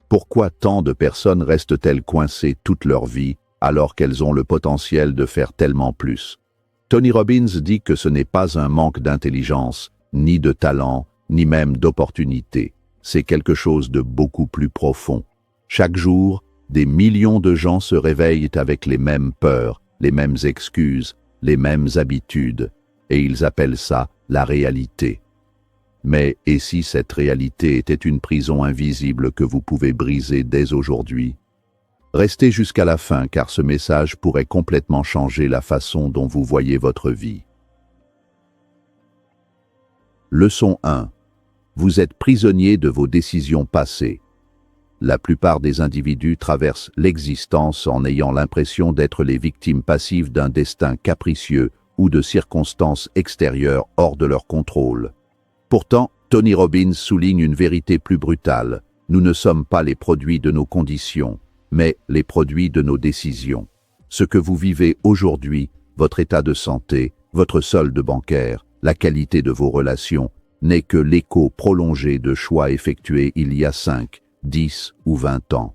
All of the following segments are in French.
Pourquoi tant de personnes restent-elles coincées toute leur vie alors qu'elles ont le potentiel de faire tellement plus? Tony Robbins dit que ce n'est pas un manque d'intelligence, ni de talent, ni même d'opportunité. C'est quelque chose de beaucoup plus profond. Chaque jour, des millions de gens se réveillent avec les mêmes peurs, les mêmes excuses, les mêmes habitudes, et ils appellent ça la réalité. Mais et si cette réalité était une prison invisible que vous pouvez briser dès aujourd'hui? Restez jusqu'à la fin car ce message pourrait complètement changer la façon dont vous voyez votre vie. Leçon 1. Vous êtes prisonnier de vos décisions passées. La plupart des individus traversent l'existence en ayant l'impression d'être les victimes passives d'un destin capricieux ou de circonstances extérieures hors de leur contrôle. Pourtant, Tony Robbins souligne une vérité plus brutale. Nous ne sommes pas les produits de nos conditions, mais les produits de nos décisions. Ce que vous vivez aujourd'hui, votre état de santé, votre solde bancaire, la qualité de vos relations, n'est que l'écho prolongé de choix effectués il y a 5, 10 ou 20 ans.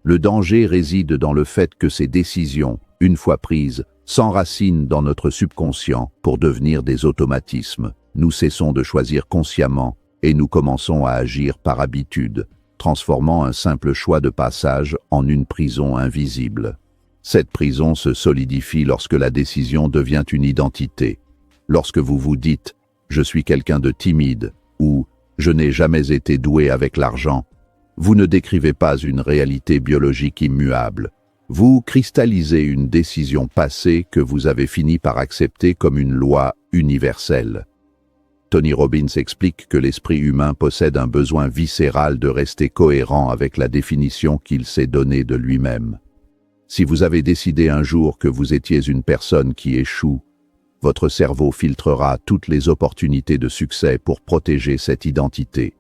Le danger réside dans le fait que ces décisions, une fois prises, s'enracinent dans notre subconscient pour devenir des automatismes. Nous cessons de choisir consciemment et nous commençons à agir par habitude, transformant un simple choix de passage en une prison invisible. Cette prison se solidifie lorsque la décision devient une identité. Lorsque vous vous dites « je suis quelqu'un de timide » ou « je n'ai jamais été doué avec l'argent », vous ne décrivez pas une réalité biologique immuable. Vous cristallisez une décision passée que vous avez fini par accepter comme une loi universelle. Tony Robbins explique que l'esprit humain possède un besoin viscéral de rester cohérent avec la définition qu'il s'est donnée de lui-même. Si vous avez décidé un jour que vous étiez une personne qui échoue, votre cerveau filtrera toutes les opportunités de succès pour protéger cette identité.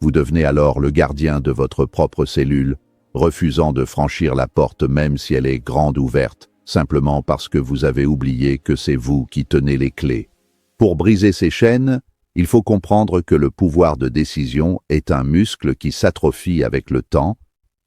Vous devenez alors le gardien de votre propre cellule, refusant de franchir la porte même si elle est grande ouverte, simplement parce que vous avez oublié que c'est vous qui tenez les clés. Pour briser ces chaînes, il faut comprendre que le pouvoir de décision est un muscle qui s'atrophie avec le temps,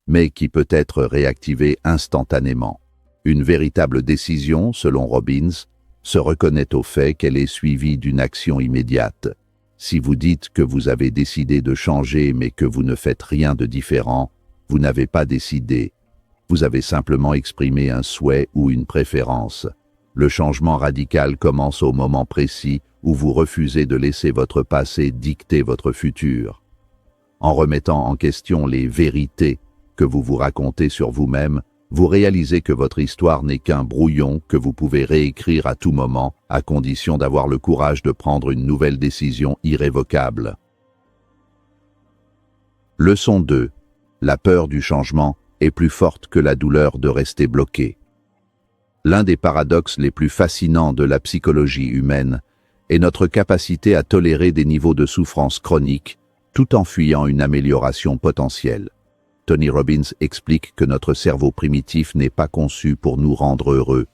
mais qui peut être réactivé instantanément. Une véritable décision, selon Robbins, se reconnaît au fait qu'elle est suivie d'une action immédiate. Si vous dites que vous avez décidé de changer mais que vous ne faites rien de différent, vous n'avez pas décidé. Vous avez simplement exprimé un souhait ou une préférence. Le changement radical commence au moment précis où vous refusez de laisser votre passé dicter votre futur. En remettant en question les vérités que vous vous racontez sur vous-même, vous réalisez que votre histoire n'est qu'un brouillon que vous pouvez réécrire à tout moment, à condition d'avoir le courage de prendre une nouvelle décision irrévocable. Leçon 2. La peur du changement est plus forte que la douleur de rester bloqué. L'un des paradoxes les plus fascinants de la psychologie humaine est notre capacité à tolérer des niveaux de souffrance chronique tout en fuyant une amélioration potentielle. Tony Robbins explique que notre cerveau primitif n'est pas conçu pour nous rendre heureux,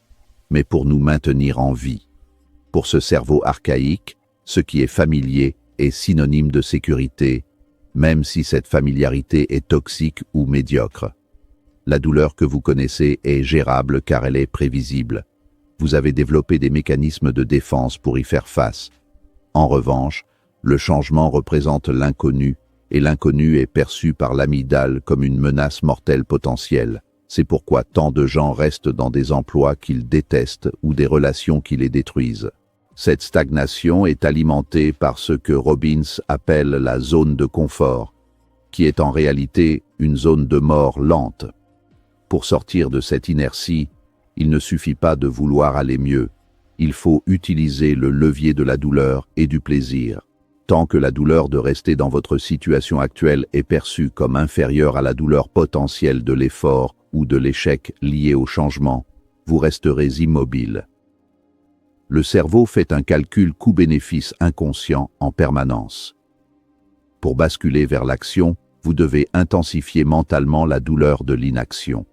mais pour nous maintenir en vie. Pour ce cerveau archaïque, ce qui est familier est synonyme de sécurité, même si cette familiarité est toxique ou médiocre. La douleur que vous connaissez est gérable car elle est prévisible. Vous avez développé des mécanismes de défense pour y faire face. En revanche, le changement représente l'inconnu, et l'inconnu est perçu par l'amygdale comme une menace mortelle potentielle. C'est pourquoi tant de gens restent dans des emplois qu'ils détestent ou des relations qui les détruisent. Cette stagnation est alimentée par ce que Robbins appelle la zone de confort, qui est en réalité une zone de mort lente. Pour sortir de cette inertie, il ne suffit pas de vouloir aller mieux. Il faut utiliser le levier de la douleur et du plaisir. Tant que la douleur de rester dans votre situation actuelle est perçue comme inférieure à la douleur potentielle de l'effort ou de l'échec lié au changement, vous resterez immobile. Le cerveau fait un calcul coût-bénéfice inconscient en permanence. Pour basculer vers l'action, vous devez intensifier mentalement la douleur de l'inaction.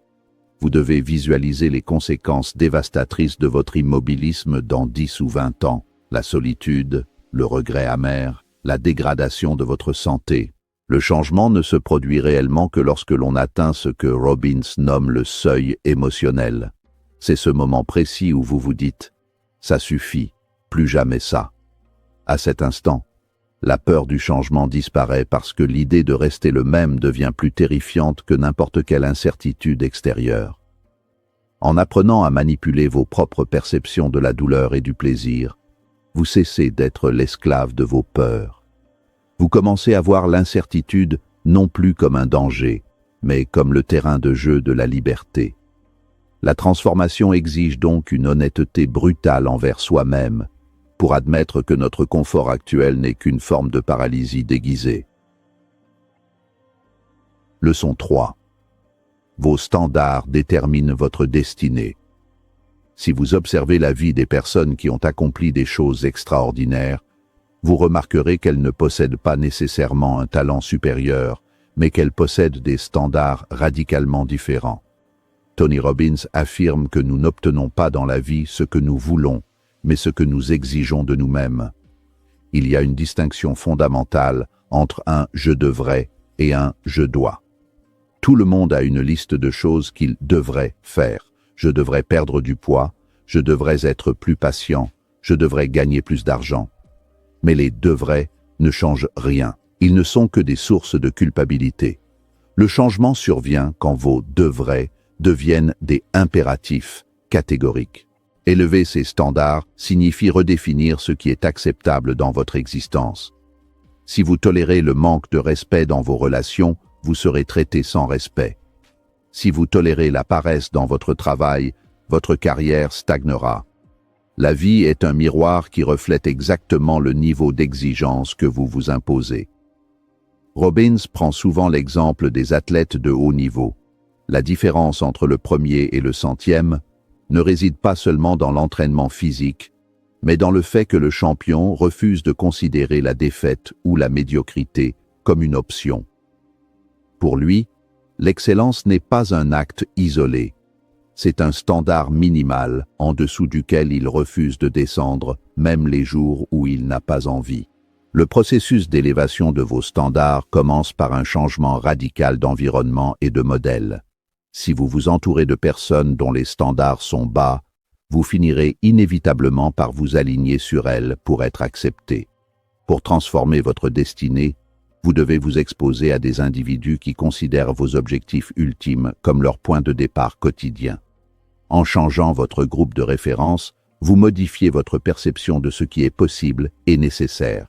Vous devez visualiser les conséquences dévastatrices de votre immobilisme dans 10 ou 20 ans, la solitude, le regret amer, la dégradation de votre santé, Le changement ne se produit réellement que lorsque l'on atteint ce que Robbins nomme le seuil émotionnel. C'est ce moment précis où vous vous dites « ça suffit, plus jamais ça ». À cet instant, la peur du changement disparaît parce que l'idée de rester le même devient plus terrifiante que n'importe quelle incertitude extérieure. En apprenant à manipuler vos propres perceptions de la douleur et du plaisir, vous cessez d'être l'esclave de vos peurs. Vous commencez à voir l'incertitude non plus comme un danger, mais comme le terrain de jeu de la liberté. La transformation exige donc une honnêteté brutale envers soi-même, pour admettre que notre confort actuel n'est qu'une forme de paralysie déguisée. Leçon 3. Vos standards déterminent votre destinée. Si vous observez la vie des personnes qui ont accompli des choses extraordinaires, vous remarquerez qu'elles ne possèdent pas nécessairement un talent supérieur, mais qu'elles possèdent des standards radicalement différents. Tony Robbins affirme que nous n'obtenons pas dans la vie ce que nous voulons, mais ce que nous exigeons de nous-mêmes. Il y a une distinction fondamentale entre un « je devrais » et un « je dois ». Tout le monde a une liste de choses qu'il devrait faire. Je devrais perdre du poids, je devrais être plus patient, je devrais gagner plus d'argent. Mais les devrais ne changent rien. Ils ne sont que des sources de culpabilité. Le changement survient quand vos devrais deviennent des impératifs catégoriques. Élever ces standards signifie redéfinir ce qui est acceptable dans votre existence. Si vous tolérez le manque de respect dans vos relations, vous serez traité sans respect. Si vous tolérez la paresse dans votre travail, votre carrière stagnera. La vie est un miroir qui reflète exactement le niveau d'exigence que vous vous imposez. Robbins prend souvent l'exemple des athlètes de haut niveau. La différence entre le premier et le centième ne réside pas seulement dans l'entraînement physique, mais dans le fait que le champion refuse de considérer la défaite ou la médiocrité comme une option. Pour lui, l'excellence n'est pas un acte isolé. C'est un standard minimal en dessous duquel il refuse de descendre, même les jours où il n'a pas envie. Le processus d'élévation de vos standards commence par un changement radical d'environnement et de modèle. Si vous vous entourez de personnes dont les standards sont bas, vous finirez inévitablement par vous aligner sur elles pour être accepté. Pour transformer votre destinée, vous devez vous exposer à des individus qui considèrent vos objectifs ultimes comme leur point de départ quotidien. En changeant votre groupe de référence, vous modifiez votre perception de ce qui est possible et nécessaire.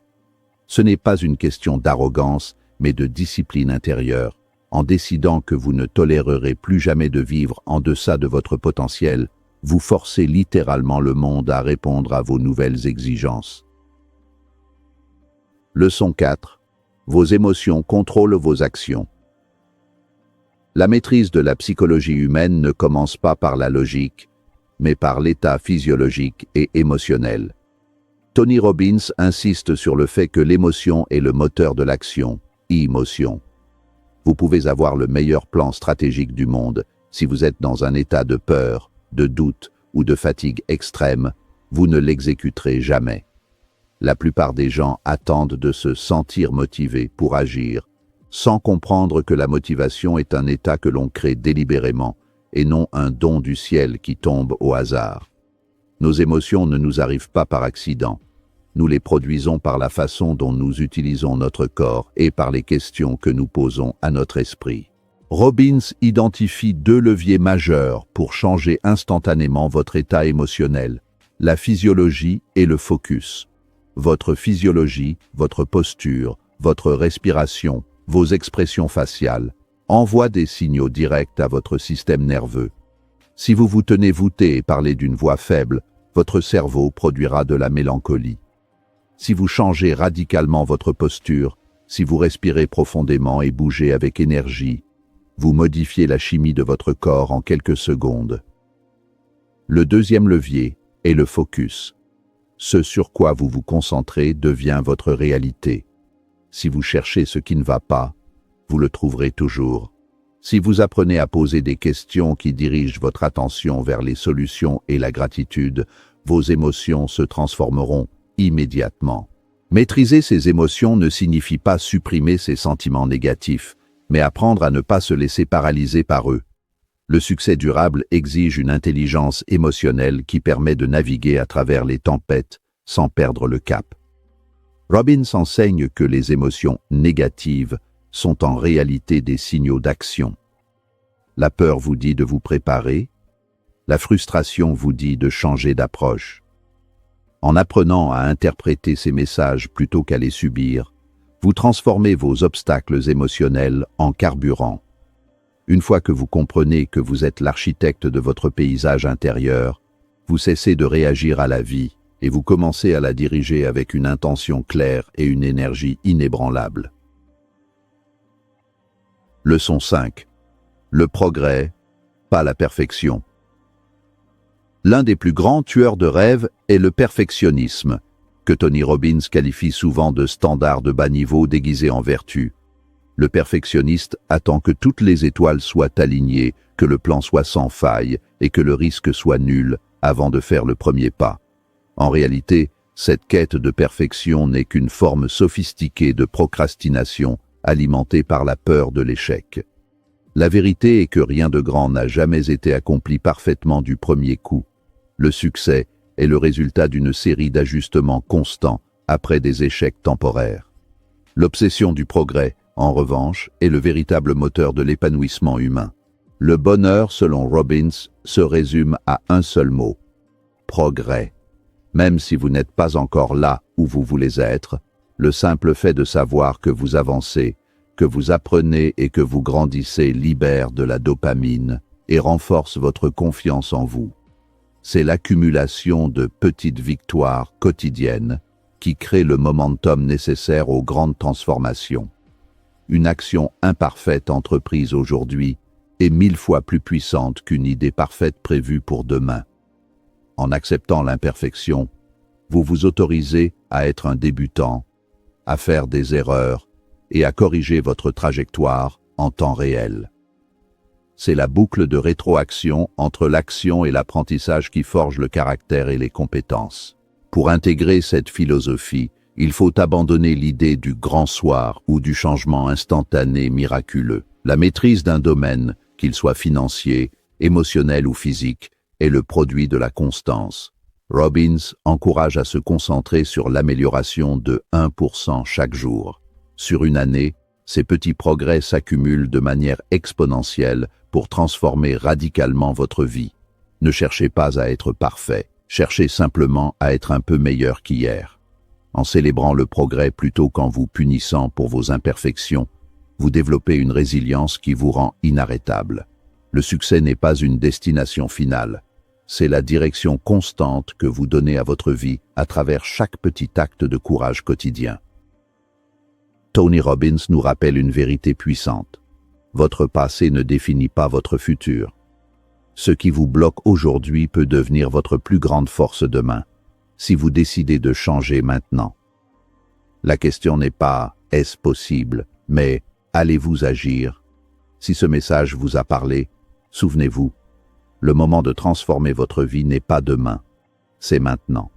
Ce n'est pas une question d'arrogance, mais de discipline intérieure. En décidant que vous ne tolérerez plus jamais de vivre en deçà de votre potentiel, vous forcez littéralement le monde à répondre à vos nouvelles exigences. Leçon 4. Vos émotions contrôlent vos actions. La maîtrise de la psychologie humaine ne commence pas par la logique, mais par l'état physiologique et émotionnel. Tony Robbins insiste sur le fait que l'émotion est le moteur de l'action, e-motion. Vous pouvez avoir le meilleur plan stratégique du monde, si vous êtes dans un état de peur, de doute ou de fatigue extrême, vous ne l'exécuterez jamais. La plupart des gens attendent de se sentir motivés pour agir, sans comprendre que la motivation est un état que l'on crée délibérément et non un don du ciel qui tombe au hasard. Nos émotions ne nous arrivent pas par accident. Nous les produisons par la façon dont nous utilisons notre corps et par les questions que nous posons à notre esprit. Robbins identifie 2 leviers majeurs pour changer instantanément votre état émotionnel, la physiologie et le focus. Votre physiologie, votre posture, votre respiration, vos expressions faciales envoient des signaux directs à votre système nerveux. Si vous vous tenez voûté et parlez d'une voix faible, votre cerveau produira de la mélancolie. Si vous changez radicalement votre posture, si vous respirez profondément et bougez avec énergie, vous modifiez la chimie de votre corps en quelques secondes. Le deuxième levier est le focus. Ce sur quoi vous vous concentrez devient votre réalité. Si vous cherchez ce qui ne va pas, vous le trouverez toujours. Si vous apprenez à poser des questions qui dirigent votre attention vers les solutions et la gratitude, vos émotions se transformeront immédiatement. Maîtriser ses émotions ne signifie pas supprimer ses sentiments négatifs, mais apprendre à ne pas se laisser paralyser par eux. Le succès durable exige une intelligence émotionnelle qui permet de naviguer à travers les tempêtes sans perdre le cap. Robbins enseigne que les émotions négatives sont en réalité des signaux d'action. La peur vous dit de vous préparer, la frustration vous dit de changer d'approche. En apprenant à interpréter ces messages plutôt qu'à les subir, vous transformez vos obstacles émotionnels en carburant. Une fois que vous comprenez que vous êtes l'architecte de votre paysage intérieur, vous cessez de réagir à la vie et vous commencez à la diriger avec une intention claire et une énergie inébranlable. Leçon 5. Le progrès, pas la perfection. L'un des plus grands tueurs de rêves est le perfectionnisme, que Tony Robbins qualifie souvent de standard de bas niveau déguisé en vertu. Le perfectionniste attend que toutes les étoiles soient alignées, que le plan soit sans faille et que le risque soit nul avant de faire le premier pas. En réalité, cette quête de perfection n'est qu'une forme sophistiquée de procrastination alimentée par la peur de l'échec. La vérité est que rien de grand n'a jamais été accompli parfaitement du premier coup. Le succès est le résultat d'une série d'ajustements constants après des échecs temporaires. L'obsession du progrès, en revanche, est le véritable moteur de l'épanouissement humain. Le bonheur, selon Robbins, se résume à un seul mot: progrès. Même si vous n'êtes pas encore là où vous voulez être, le simple fait de savoir que vous avancez, que vous apprenez et que vous grandissez libère de la dopamine et renforce votre confiance en vous. C'est l'accumulation de petites victoires quotidiennes qui crée le momentum nécessaire aux grandes transformations. Une action imparfaite entreprise aujourd'hui est 1000 fois plus puissante qu'une idée parfaite prévue pour demain. En acceptant l'imperfection, vous vous autorisez à être un débutant, à faire des erreurs et à corriger votre trajectoire en temps réel. C'est la boucle de rétroaction entre l'action et l'apprentissage qui forge le caractère et les compétences. Pour intégrer cette philosophie, il faut abandonner l'idée du grand soir ou du changement instantané miraculeux. La maîtrise d'un domaine, qu'il soit financier, émotionnel ou physique, est le produit de la constance. Robbins encourage à se concentrer sur l'amélioration de 1% chaque jour. Sur une année, ces petits progrès s'accumulent de manière exponentielle pour transformer radicalement votre vie. Ne cherchez pas à être parfait, cherchez simplement à être un peu meilleur qu'hier. En célébrant le progrès plutôt qu'en vous punissant pour vos imperfections, vous développez une résilience qui vous rend inarrêtable. Le succès n'est pas une destination finale, c'est la direction constante que vous donnez à votre vie à travers chaque petit acte de courage quotidien. Tony Robbins nous rappelle une vérité puissante. Votre passé ne définit pas votre futur. Ce qui vous bloque aujourd'hui peut devenir votre plus grande force demain, si vous décidez de changer maintenant. La question n'est pas « est-ce possible ?», mais « allez-vous agir ?» Si ce message vous a parlé, souvenez-vous, le moment de transformer votre vie n'est pas demain, c'est maintenant.